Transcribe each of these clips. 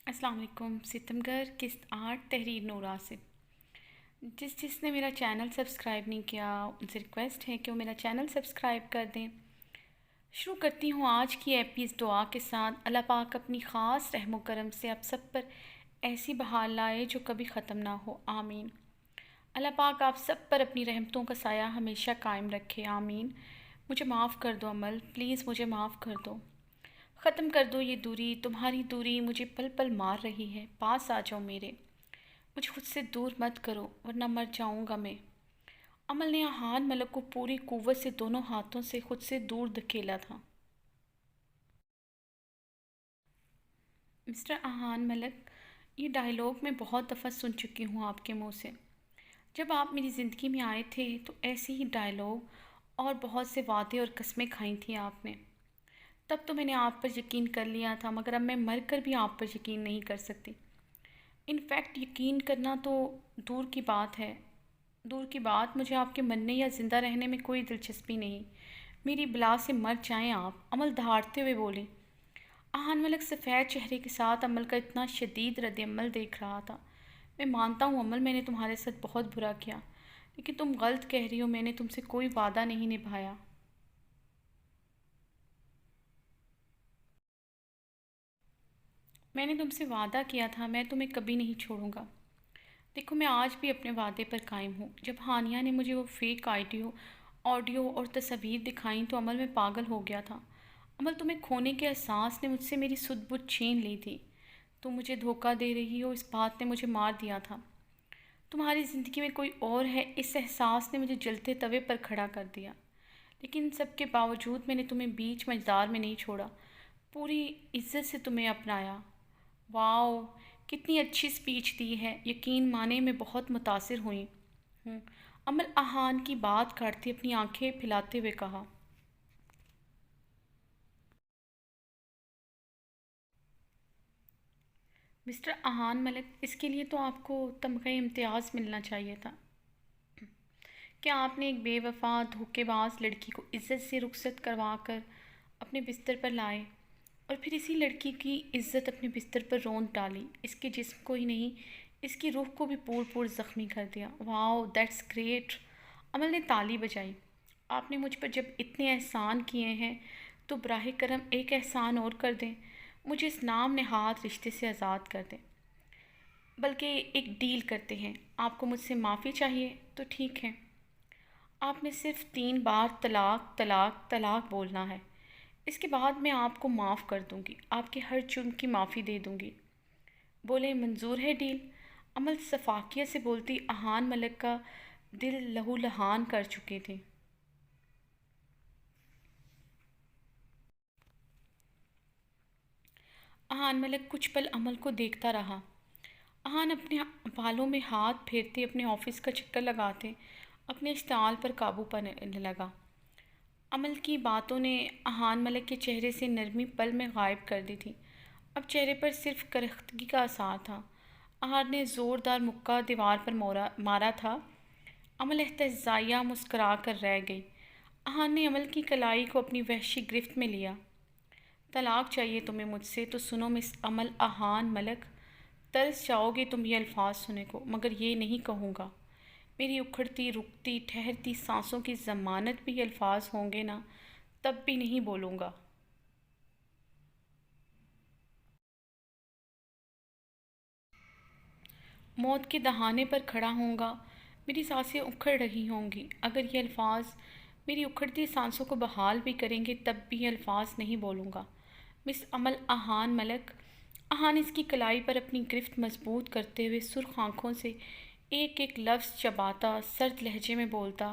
السلام علیکم ستم گر قسط 8 تحریر نور آصف۔ جس نے میرا چینل سبسکرائب نہیں کیا ان سے ریکویسٹ ہے کہ وہ میرا چینل سبسکرائب کر دیں۔ شروع کرتی ہوں آج کی اس دعا کے ساتھ۔ اللہ پاک اپنی خاص رحم و کرم سے آپ سب پر ایسی بہار لائے جو کبھی ختم نہ ہو، آمین۔ اللہ پاک آپ سب پر اپنی رحمتوں کا سایہ ہمیشہ قائم رکھے، آمین۔ مجھے معاف کر دو عمل، پلیز مجھے معاف کر دو۔ ختم کر دو یہ دوری، تمہاری دوری مجھے پل پل مار رہی ہے، پاس آ جاؤ میرے، مجھے خود سے دور مت کرو ورنہ مر جاؤں گا میں۔ عمل نے احان ملک کو پوری قوت سے دونوں ہاتھوں سے خود سے دور دھکیلا تھا۔ مسٹر احان ملک، یہ ڈائیلاگ میں بہت دفعہ سن چکی ہوں آپ کے منہ سے۔ جب آپ میری زندگی میں آئے تھے تو ایسے ہی ڈائیلاگ اور بہت سے وعدے اور قسمیں کھائی تھیں آپ نے۔ تب تو میں نے آپ پر یقین کر لیا تھا، مگر اب میں مر کر بھی آپ پر یقین نہیں کر سکتی۔ انفیکٹ یقین کرنا تو دور کی بات ہے، دور کی بات، مجھے آپ کے مرنے یا زندہ رہنے میں کوئی دلچسپی نہیں۔ میری بلا سے مر جائیں آپ، عمل دہاڑتے ہوئے بولی۔ احان ملک سفید چہرے کے ساتھ عمل کا اتنا شدید رد عمل دیکھ رہا تھا۔ میں مانتا ہوں عمل، میں نے تمہارے ساتھ بہت برا کیا، لیکن تم غلط کہہ رہی ہو، میں نے تم سے کوئی وعدہ نہیں نبھایا۔ میں نے تم سے وعدہ کیا تھا میں تمہیں کبھی نہیں چھوڑوں گا۔ دیکھو میں آج بھی اپنے وعدے پر قائم ہوں۔ جب ہانیہ نے مجھے وہ فیک آڈیو اور تصاویر دکھائیں تو عمل میں پاگل ہو گیا تھا۔ عمل، تمہیں کھونے کے احساس نے مجھ سے میری سدھ بودھ چھین لی تھی۔ تم مجھے دھوکہ دے رہی ہو، اس بات نے مجھے مار دیا تھا۔ تمہاری زندگی میں کوئی اور ہے، اس احساس نے مجھے جلتے توے پر کھڑا کر دیا۔ لیکن ان سب کے باوجود میں نے تمہیں بیچ مجدار میں نہیں چھوڑا، پوری عزت سے تمہیں اپنایا۔ واؤ، کتنی اچھی سپیچ دی ہے، یقین مانے میں بہت متاثر ہوئی ہوں۔ عمل احان کی بات کاٹتی اپنی آنکھیں پھیلاتے ہوئے کہا۔ مسٹر احان ملک، اس کے لیے تو آپ کو تمغہ امتیاز ملنا چاہیے تھا۔ کیا آپ نے ایک بے وفا دھوکے باز لڑکی کو عزت سے رخصت کروا کر اپنے بستر پر لائے اور پھر اسی لڑکی کی عزت اپنے بستر پر روند ڈالی، اس کے جسم کو ہی نہیں اس کی روح کو بھی پور پور زخمی کر دیا۔ واؤ، دیٹس گریٹ! عمل نے تالی بجائی۔ آپ نے مجھ پر جب اتنے احسان کیے ہیں تو براہ کرم ایک احسان اور کر دیں، مجھے اس نام نہاد رشتے سے آزاد کر دیں۔ بلکہ ایک ڈیل کرتے ہیں، آپ کو مجھ سے معافی چاہیے تو ٹھیک ہے، آپ نے صرف 3 بار طلاق طلاق طلاق بولنا ہے، اس کے بعد میں آپ کو معاف کر دوں گی، آپ کے ہر جرم کی معافی دے دوں گی۔ بولے منظور ہے ڈیل؟ عمل شفافیت سے بولتی احان ملک کا دل لہو لہان کر چکے تھے۔ احان ملک کچھ پل عمل کو دیکھتا رہا۔ احان اپنے بالوں میں ہاتھ پھیرتے، اپنے آفس کا چکر لگاتے، اپنے اشتعال پر قابو پانے لگا۔ عمل کی باتوں نے احان ملک کے چہرے سے نرمی پل میں غائب کر دی تھی، اب چہرے پر صرف کرختگی کا اثار تھا۔ احان نے زوردار مکہ دیوار پر مارا تھا۔ عمل استہزائیہ مسکرا کر رہ گئی۔ احان نے عمل کی کلائی کو اپنی وحشی گرفت میں لیا۔ طلاق چاہیے تمہیں مجھ سے تو سنو مس عمل احان ملک، ترس جاؤ گے تم یہ الفاظ سنے کو، مگر یہ نہیں کہوں گا۔ میری اکھڑتی رکتی ٹھہرتی سانسوں کی ضمانت بھی یہ الفاظ ہوں گے نا، تب بھی نہیں بولوں گا۔ موت کے دہانے پر کھڑا ہوں گا، میری سانسیں اکھڑ رہی ہوں گی، اگر یہ الفاظ میری اکھڑتی سانسوں کو بحال بھی کریں گے تب بھی یہ الفاظ نہیں بولوں گا۔ مس عمل احان ملک، احان اس کی کلائی پر اپنی گرفت مضبوط کرتے ہوئے سرخ آنکھوں سے ایک ایک لفظ چباتا، سرد لہجے میں بولتا،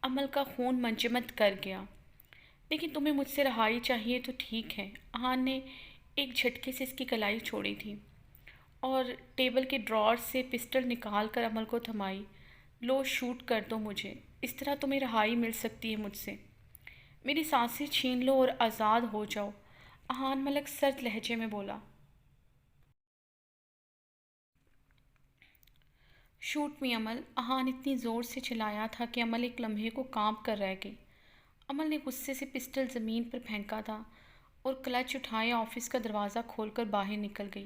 عمل کا خون منجمد کر گیا۔ لیکن تمہیں مجھ سے رہائی چاہیے تو ٹھیک ہے۔ احان نے ایک جھٹکے سے اس کی کلائی چھوڑی تھی اور ٹیبل کے ڈرار سے پسٹل نکال کر عمل کو تھمائی۔ لو، شوٹ کر دو مجھے، اس طرح تمہیں رہائی مل سکتی ہے مجھ سے۔ میری سانسیں چھین لو اور آزاد ہو جاؤ، احان ملک سرد لہجے میں بولا۔ شوٹ می عمل، احان اتنی زور سے چلایا تھا کہ عمل ایک لمحے کو کانپ کر رہ گئی۔ عمل نے غصے سے پسٹل زمین پر پھینکا تھا اور کلچ اٹھائے آفس کا دروازہ کھول کر باہر نکل گئی۔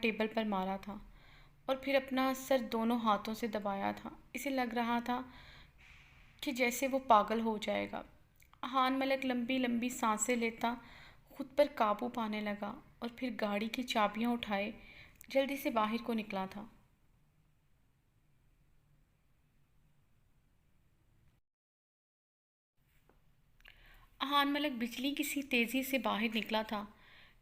ٹیبل پر مارا تھا اور پھر اپنا سر دونوں ہاتھوں سے دبایا تھا۔ اسے لگ رہا تھا کہ جیسے وہ پاگل ہو جائے گا۔ احان ملک لمبی لمبی سانسیں لیتا خود پر قابو پانے لگا اور پھر گاڑی کی چابیاں اٹھائے جلدی سے باہر کو نکلا تھا۔ احان ملک بجلی کی سی تیزی سے باہر نکلا تھا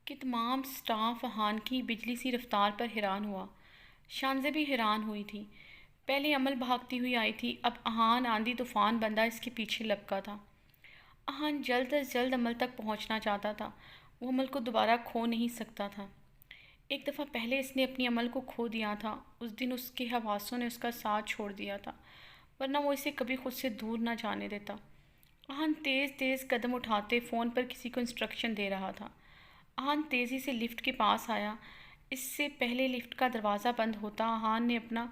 کہ تمام سٹاف احان کی بجلی سی رفتار پر حیران ہوا۔ شانزے بھی حیران ہوئی تھی۔ پہلے عمل بھاگتی ہوئی آئی تھی، اب احان آندھی طوفان بندہ اس کے پیچھے لپکا تھا۔ احان جلد از جلد عمل تک پہنچنا چاہتا تھا، وہ عمل کو دوبارہ کھو نہیں سکتا تھا۔ ایک دفعہ پہلے اس نے اپنی عمل کو کھو دیا تھا، اس دن اس کے حواسوں نے اس کا ساتھ چھوڑ دیا تھا، ورنہ وہ اسے کبھی خود سے دور نہ جانے دیتا۔ احان تیز تیز قدم اٹھاتے فون پر کسی کو انسٹرکشن دے رہا تھا۔ احان تیزی سے لفٹ کے پاس آیا۔ اس سے پہلے لفٹ کا دروازہ بند ہوتا احان نے اپنا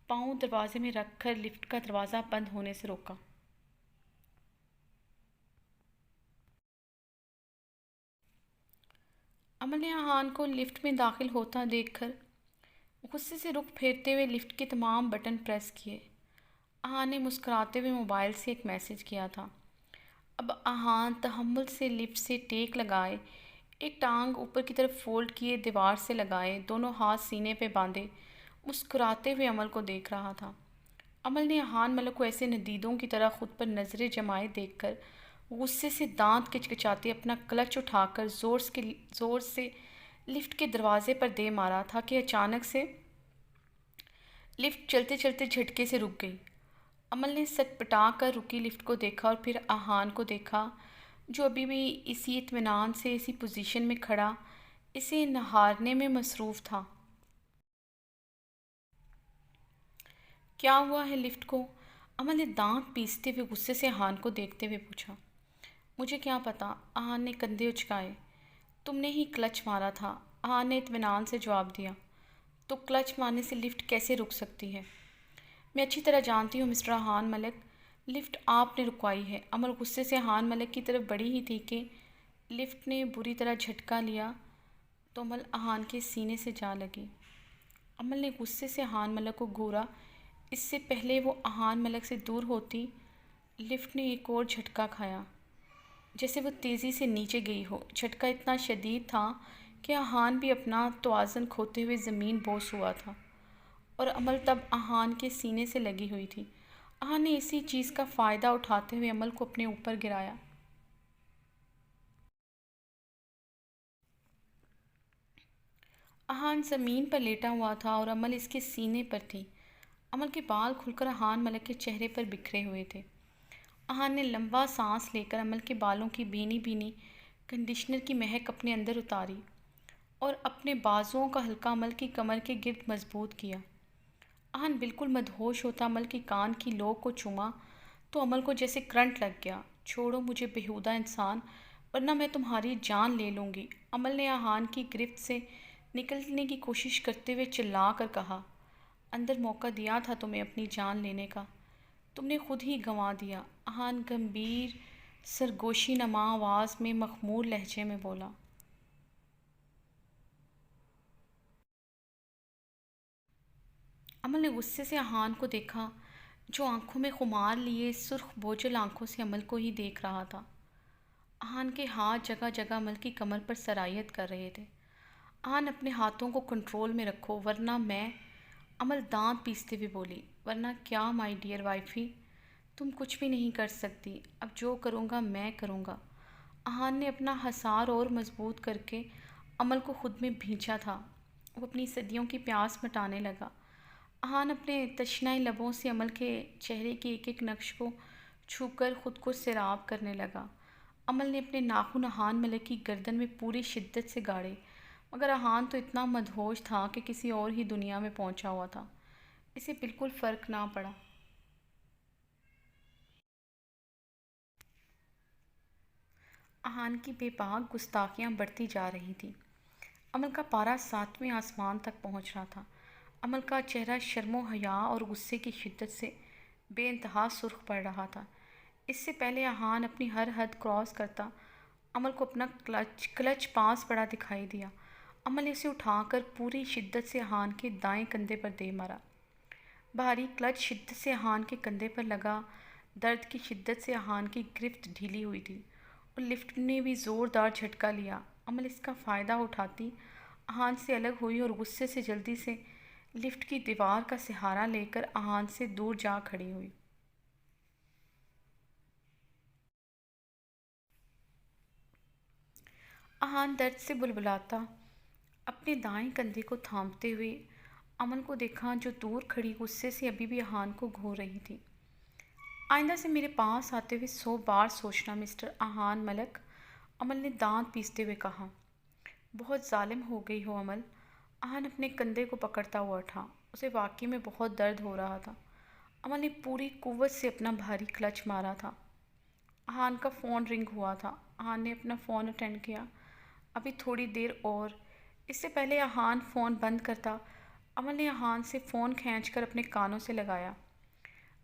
پاؤں دروازے میں رکھ کر لفٹ کا دروازہ بند ہونے سے روکا۔ عمل نے احان کو لفٹ میں داخل ہوتا دیکھ کر غصے سے رخ پھیرتے ہوئے لفٹ کے تمام بٹن پریس کیے۔ احان نے مسکراتے ہوئے موبائل سے ایک میسج کیا تھا۔ اب احان تحمل سے لفٹ سے ٹیک لگائے، ایک ٹانگ اوپر کی طرف فولڈ کیے دیوار سے لگائے، دونوں ہاتھ سینے پہ باندھے مسکراتے ہوئے عمل کو دیکھ رہا تھا۔ عمل نے احان ملک کو ایسے ندیدوں کی طرح خود پر نظریں جمائے دیکھ کر غصے سے دانت کچکچاتے اپنا کلچ اٹھا کر زور سے لفٹ کے دروازے پر دے مارا تھا کہ اچانک سے لفٹ چلتے چلتے جھٹکے سے رک گئی۔ عمل نے سٹ پٹا کر رکی لفٹ کو دیکھا اور پھر احان کو دیکھا جو ابھی بھی اسی اطمینان سے اسی پوزیشن میں کھڑا اسے نہارنے میں مصروف تھا۔ کیا ہوا ہے لفٹ کو؟ عمل نے دانت پیستے ہوئے غصے سے احان کو دیکھتے ہوئے پوچھا۔ مجھے کیا پتا، احان نے کندھے اچکائے۔ تم نے ہی کلچ مارا تھا، احان نے اطمینان سے جواب دیا۔ تو کلچ مارنے سے لفٹ کیسے رک سکتی ہے؟ میں اچھی طرح جانتی ہوں مسٹر احان ملک، لفٹ آپ نے رکوائی ہے۔ عمل غصے سے احان ملک کی طرف بڑھی ہی تھی کہ لفٹ نے بری طرح جھٹکا لیا تو عمل احان کے سینے سے جا لگی۔ عمل نے غصے سے احان ملک کو گھورا۔ اس سے پہلے وہ احان ملک سے دور ہوتی لفٹ نے ایک اور جھٹکا کھایا جیسے وہ تیزی سے نیچے گئی ہو۔ جھٹکا اتنا شدید تھا کہ احان بھی اپنا توازن کھوتے ہوئے زمین بوس ہوا تھا اور عمل تب احان کے سینے سے لگی ہوئی تھی۔ احان نے اسی چیز کا فائدہ اٹھاتے ہوئے عمل کو اپنے اوپر گرایا۔ احان زمین پر لیٹا ہوا تھا اور عمل اس کے سینے پر تھی۔ عمل کے بال کھل کر احان ملک کے چہرے پر بکھرے ہوئے تھے۔ احان نے لمبا سانس لے کر عمل کے بالوں کی بھینی بھینی کنڈیشنر کی مہک اپنے اندر اتاری اور اپنے بازوؤں کا حلقہ عمل کی کمر کے گرد مضبوط کیا۔ احان بالکل مدہوش ہوتا عمل کی کان کی لو کو چوما تو عمل کو جیسے کرنٹ لگ گیا۔ چھوڑو مجھے بےہودہ انسان، ورنہ میں تمہاری جان لے لوں گی، عمل نے احان کی گرفت سے نکلنے کی کوشش کرتے ہوئے چلا کر کہا۔ اندر موقع دیا تھا تمہیں اپنی جان لینے کا، تم نے خود ہی گنوا دیا، احان گمبھیر سرگوشی نما آواز میں مخمور لہجے میں بولا۔ عمل نے غصے سے احان کو دیکھا جو آنکھوں میں خمار لیے سرخ بوجھل آنکھوں سے عمل کو ہی دیکھ رہا تھا۔ احان کے ہاتھ جگہ جگہ عمل کی کمر پر سرایت کر رہے تھے۔ احان اپنے ہاتھوں کو کنٹرول میں رکھو ورنہ میں، عمل دانت پیستے ہوئے بولی، ورنہ کیا مائی ڈیئر وائفی، تم کچھ بھی نہیں کر سکتی، اب جو کروں گا میں کروں گا۔ احان نے اپنا حصار اور مضبوط کر کے عمل کو خود میں بھینچا تھا۔ وہ اپنی صدیوں کی پیاس مٹانے لگا۔ احان اپنے تشنہ لبوں سے عمل کے چہرے کی ایک ایک نقش کو چھو کر خود کو سیراب کرنے لگا۔ عمل نے اپنے ناخن احان ملک کی گردن میں پوری شدت سے گاڑے، مگر احان تو اتنا مدہوش تھا کہ کسی اور ہی دنیا میں پہنچا ہوا تھا، اسے بالکل فرق نہ پڑا۔ احان کی بے باک گستاخیاں بڑھتی جا رہی تھیں۔ عمل کا پارا 7ویں آسمان تک پہنچ رہا تھا۔ عمل کا چہرہ شرم و حیا اور غصے کی شدت سے بے انتہا سرخ پڑ رہا تھا۔ اس سے پہلے احان اپنی ہر حد کراس کرتا امل کو اپنا کلچ پاس پڑا دکھائی دیا۔ امل نے اسے اٹھا کر پوری شدت سے احان کے دائیں کندھے پر دے مارا۔ بھاری کلچ شدت سے احان کے کندھے پر لگا۔ درد کی شدت سے احان کی گرفت ڈھیلی ہوئی تھی اور لفٹ نے بھی زوردار جھٹکا لیا۔ امل اس کا فائدہ اٹھاتی احان سے الگ ہوئی اور غصے سے جلدی سے لفٹ کی دیوار کا سہارا لے کر احان سے دور جا کھڑی ہوئی۔ احان درد سے بلبلاتا اپنے دائیں کندھے کو تھامتے ہوئے امل کو دیکھا، جو دور کھڑی غصے سے ابھی بھی احان کو گھور رہی تھی۔ آئندہ سے میرے پاس آتے ہوئے 100 بار سوچنا مسٹر احان ملک، امل نے دانت پیستے ہوئے کہا۔ بہت ظالم ہو گئی ہو امل۔ احان اپنے کندھے کو پکڑتا ہوا اٹھا۔ اسے واقعی میں بہت درد ہو رہا تھا۔ امل نے پوری قوت سے اپنا بھاری کلچ مارا تھا۔ احان کا فون رنگ ہوا تھا۔ احان نے اپنا فون اٹینڈ کیا۔ ابھی تھوڑی دیر اور۔ اس سے پہلے احان فون بند کرتا، امل نے احان سے فون کھینچ کر اپنے کانوں سے لگایا۔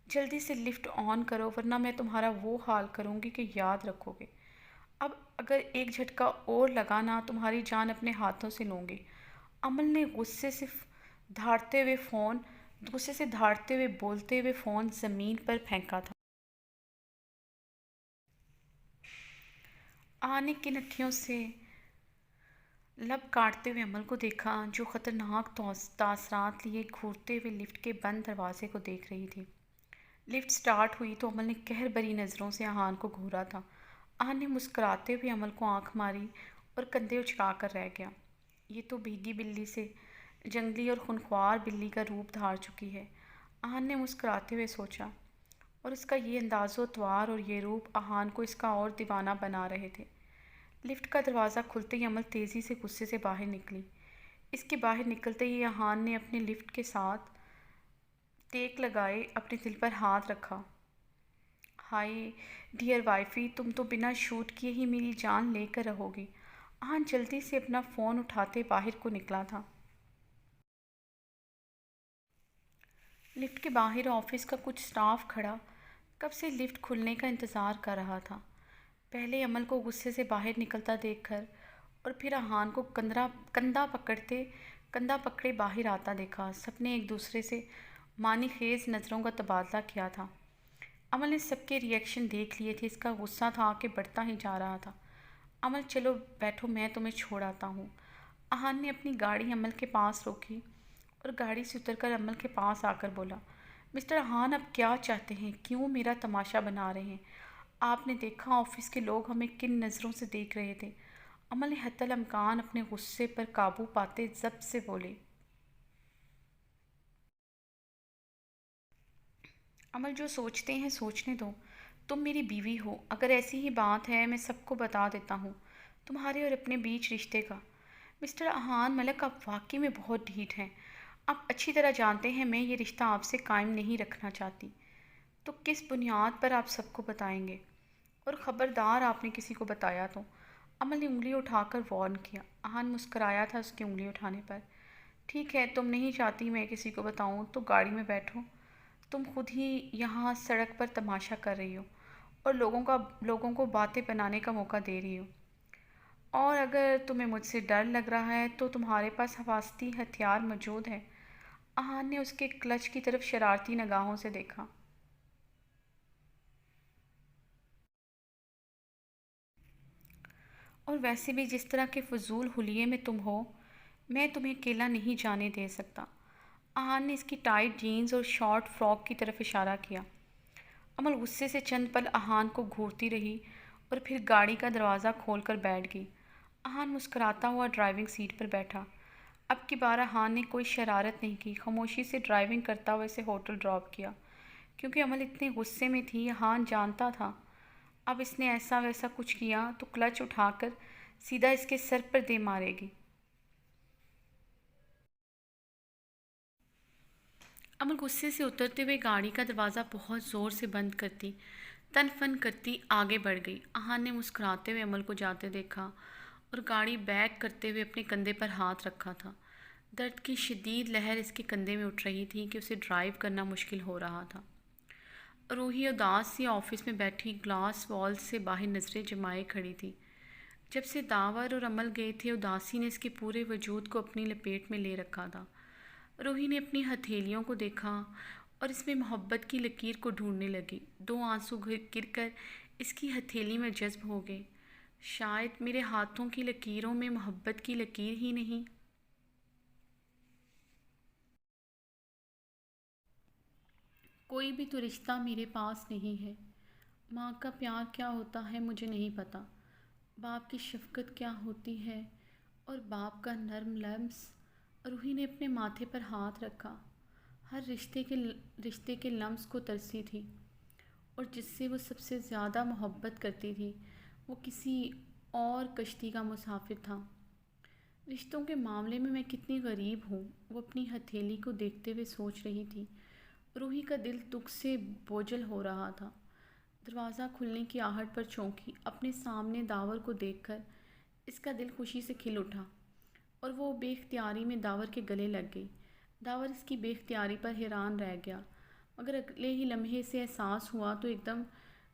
جلدی سے لفٹ آن کرو ورنہ میں تمہارا وہ حال کروں گی کہ یاد رکھو گے۔ اب اگر ایک جھٹکا اور لگا نا تمہاری جان اپنے ہاتھوں سے لوں گی۔ امل نے غصے سے دھاڑتے ہوئے بولتے ہوئے فون زمین پر پھینکا تھا۔ احان نے کنکھیوں سے لب کاٹتے ہوئے امل کو دیکھا، جو خطرناک تاثرات لیے گھورتے ہوئے لفٹ کے بند دروازے کو دیکھ رہی تھی۔ لفٹ سٹارٹ ہوئی تو امل نے قہر بھری نظروں سے احان کو گھورا تھا۔ احان نے مسکراتے ہوئے امل کو آنکھ ماری اور کندھے اچکا کر رہ گیا۔ یہ تو بھیگی بلی سے جنگلی اور خونخوار بلی کا روپ دھار چکی ہے، احان نے مسکراتے ہوئے سوچا، اور اس کا یہ انداز و اطوار اور یہ روپ احان کو اس کا اور دیوانہ بنا رہے تھے۔ لفٹ کا دروازہ کھلتے ہی امل تیزی سے غصے سے باہر نکلی۔ اس کے باہر نکلتے ہی احان نے اپنے لفٹ کے ساتھ ٹیک لگائے اپنے دل پر ہاتھ رکھا۔ ہائے ڈیئر وائفی، تم تو بنا شوٹ کیے ہی میری جان لے کر رہو گی۔ احان جلدی سے اپنا فون اٹھاتے باہر کو نکلا تھا۔ لفٹ کے باہر آفس کا کچھ سٹاف کھڑا کب سے لفٹ کھلنے کا انتظار کر رہا تھا۔ پہلے امل کو غصے سے باہر نکلتا دیکھ کر اور پھر احان کو کندھا پکڑے باہر آتا دیکھا، سب نے ایک دوسرے سے معنی خیز نظروں کا تبادلہ کیا تھا۔ امل نے سب کے ری ایکشن دیکھ لیے تھے۔ اس کا غصہ تھا کہ بڑھتا ہی جا رہا تھا۔ امل چلو بیٹھو، میں تمہیں چھوڑ آتا ہوں۔ احان نے اپنی گاڑی امل کے پاس روکی اور گاڑی سے اتر کر امل کے پاس آ کر بولا، مسٹر احان آپ کیا چاہتے ہیں؟ کیوں میرا تماشا بنا رہے ہیں؟ آپ نے دیکھا آفس کے لوگ ہمیں کن نظروں سے دیکھ رہے تھے؟ امل نے حتی الامکان اپنے غصے پر قابو پاتے ضبط سے بولی۔ امل جو سوچتے ہیں سوچنے دو، تم میری بیوی ہو، اگر ایسی ہی بات ہے میں سب کو بتا دیتا ہوں تمہارے اور اپنے بیچ رشتے کا۔ مسٹر احان ملک، آپ واقعی میں بہت ڈھیٹ ہیں۔ آپ اچھی طرح جانتے ہیں میں یہ رشتہ آپ سے قائم نہیں رکھنا چاہتی، تو کس بنیاد پر آپ سب کو بتائیں گے؟ اور خبردار آپ نے کسی کو بتایا تو۔ امل نے انگلی اٹھا کر وارن کیا۔ احان مسکرایا تھا اس کی انگلی اٹھانے پر۔ ٹھیک ہے، تم نہیں چاہتی میں کسی کو بتاؤں تو گاڑی میں بیٹھو۔ تم خود ہی یہاں سڑک پر تماشا کر رہی ہو اور لوگوں کو باتیں بنانے کا موقع دے رہی ہو، اور اگر تمہیں مجھ سے ڈر لگ رہا ہے تو تمہارے پاس حفاظتی ہتھیار موجود ہے۔ احان نے اس کے کلچ کی طرف شرارتی نگاہوں سے دیکھا۔ اور ویسے بھی جس طرح کے فضول حلیے میں تم ہو، میں تمہیں اکیلا نہیں جانے دے سکتا۔ احان نے اس کی ٹائٹ جینز اور شارٹ فراک کی طرف اشارہ کیا۔ امل غصے سے چند پل احان کو گھورتی رہی اور پھر گاڑی کا دروازہ کھول کر بیٹھ گئی۔ احان مسکراتا ہوا ڈرائیونگ سیٹ پر بیٹھا۔ اب کی بار احان نے کوئی شرارت نہیں کی، خاموشی سے ڈرائیونگ کرتا ہوا اسے ہوٹل ڈراپ کیا۔ کیونکہ امل اتنے غصے میں تھی، احان جانتا تھا اب اس نے ایسا ویسا کچھ کیا تو کلچ اٹھا کر سیدھا اس کے سر پر دے مارے گی۔ امل غصے سے اترتے ہوئے گاڑی کا دروازہ بہت زور سے بند کرتی تن فن کرتی آگے بڑھ گئی۔ احان نے مسکراتے ہوئے امل کو جاتے دیکھا اور گاڑی بیک کرتے ہوئے اپنے کندھے پر ہاتھ رکھا تھا۔ درد کی شدید لہر اس کے کندھے میں اٹھ رہی تھی کہ اسے ڈرائیو کرنا مشکل ہو رہا تھا۔ روحی اداس سی آفس میں بیٹھی گلاس والز سے باہر نظریں جمائے کھڑی تھی۔ جب سے داور اور عمل گئے تھے اداسی نے اس کے پورے وجود کو اپنی لپیٹ میں لے رکھا تھا۔ روحی نے اپنی ہتھیلیوں کو دیکھا اور اس میں محبت کی لکیر کو ڈھونڈنے لگی۔ 2 آنسو گر کر اس کی ہتھیلی میں جذب ہو گئے۔ شاید میرے ہاتھوں کی لکیروں میں محبت کی لکیر ہی نہیں۔ کوئی بھی تو رشتہ میرے پاس نہیں ہے۔ ماں کا پیار کیا ہوتا ہے مجھے نہیں پتہ، باپ کی شفقت کیا ہوتی ہے اور باپ کا نرم لمس۔ روحی نے اپنے ماتھے پر ہاتھ رکھا۔ ہر رشتے کے لمس کو ترسی تھی، اور جس سے وہ سب سے زیادہ محبت کرتی تھی وہ کسی اور کشتی کا مسافر تھا۔ رشتوں کے معاملے میں کتنی غریب ہوں، وہ اپنی ہتھیلی کو دیکھتے ہوئے سوچ رہی تھی۔ روحی کا دل دکھ سے بوجھل ہو رہا تھا۔ دروازہ کھلنے کی آہٹ پر چونکی۔ اپنے سامنے داور کو دیکھ کر اس کا دل خوشی سے کھل اٹھا اور وہ بے اختیاری میں داور کے گلے لگ گئی۔ داور اس کی بے اختیاری پر حیران رہ گیا، مگر اگلے ہی لمحے سے احساس ہوا تو ایک دم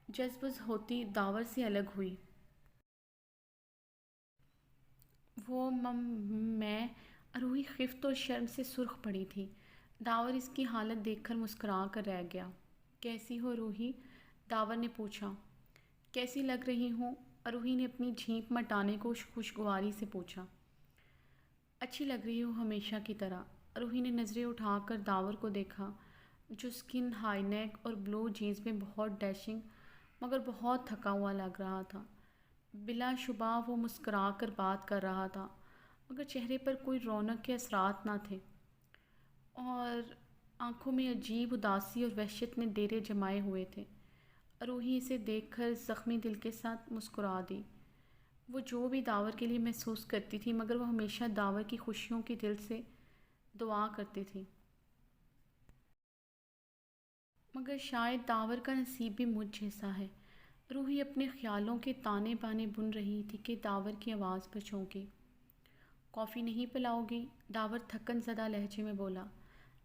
جذبز ہوتی داور سے الگ ہوئی۔ میں روحی خفت اور شرم سے سرخ پڑی تھی۔ داور اس کی حالت دیکھ کر مسکرا کر رہ گیا۔ کیسی ہو روحی؟ داور نے پوچھا۔ کیسی لگ رہی ہوں؟ روحی نے اپنی جھیپ مٹانے کو خوشگواری سے پوچھا۔ اچھی لگ رہی ہو ہمیشہ کی طرح۔ روحی نے نظریں اٹھا کر داور کو دیکھا، جو اسکن ہائی نیک اور بلو جینز میں بہت ڈیشنگ مگر بہت تھکا ہوا لگ رہا تھا۔ بلا شبہ وہ مسکرا کر بات کر رہا تھا، مگر چہرے پر کوئی رونق کے اثرات نہ تھے، اور آنکھوں میں عجیب اداسی اور وحشت نے ڈیرے جمائے ہوئے تھے۔ روحی اسے دیکھ کر زخمی دل کے ساتھ مسکرا دی۔ وہ جو بھی داور کے لیے محسوس کرتی تھی، مگر وہ ہمیشہ داور کی خوشیوں کی دل سے دعا کرتی تھی۔ مگر شاید داور کا نصیب بھی مجھ جیسا ہے۔ روحی اپنے خیالوں کے تانے بانے بن رہی تھی کہ داور کی آواز پر چونکی۔ کافی نہیں پلاؤ گی؟ داور تھکن زدہ لہجے میں بولا۔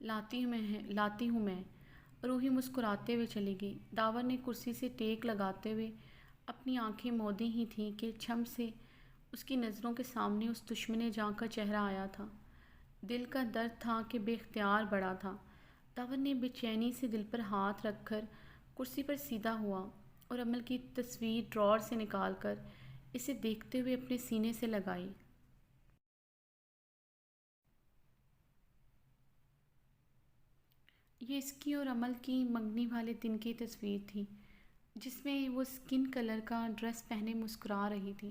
لاتی ہوں میں۔ روحی مسکراتے ہوئے چلی گئی۔ داور نے کرسی سے ٹیک لگاتے ہوئے اپنی آنکھیں مودی ہی تھیں کہ چھم سے اس کی نظروں کے سامنے اس دشمن جاں کا چہرہ آیا تھا۔ دل کا درد تھا کہ بے اختیار بڑا تھا۔ داور نے بے چینی سے دل پر ہاتھ رکھ کر کرسی پر سیدھا ہوا اور عمل کی تصویر ڈرار سے نکال کر اسے دیکھتے ہوئے اپنے سینے سے لگائی۔ یہ اس کی اور عمل کی منگنی والے دن کی تصویر تھی، جس میں وہ اسکن کلر کا ڈریس پہنے مسکرا رہی تھی۔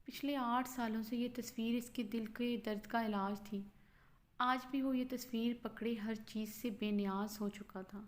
پچھلے 8 سالوں سے یہ تصویر اس کے دل کے درد کا علاج تھی۔ آج بھی وہ یہ تصویر پکڑے ہر چیز سے بے نیاز ہو چکا تھا۔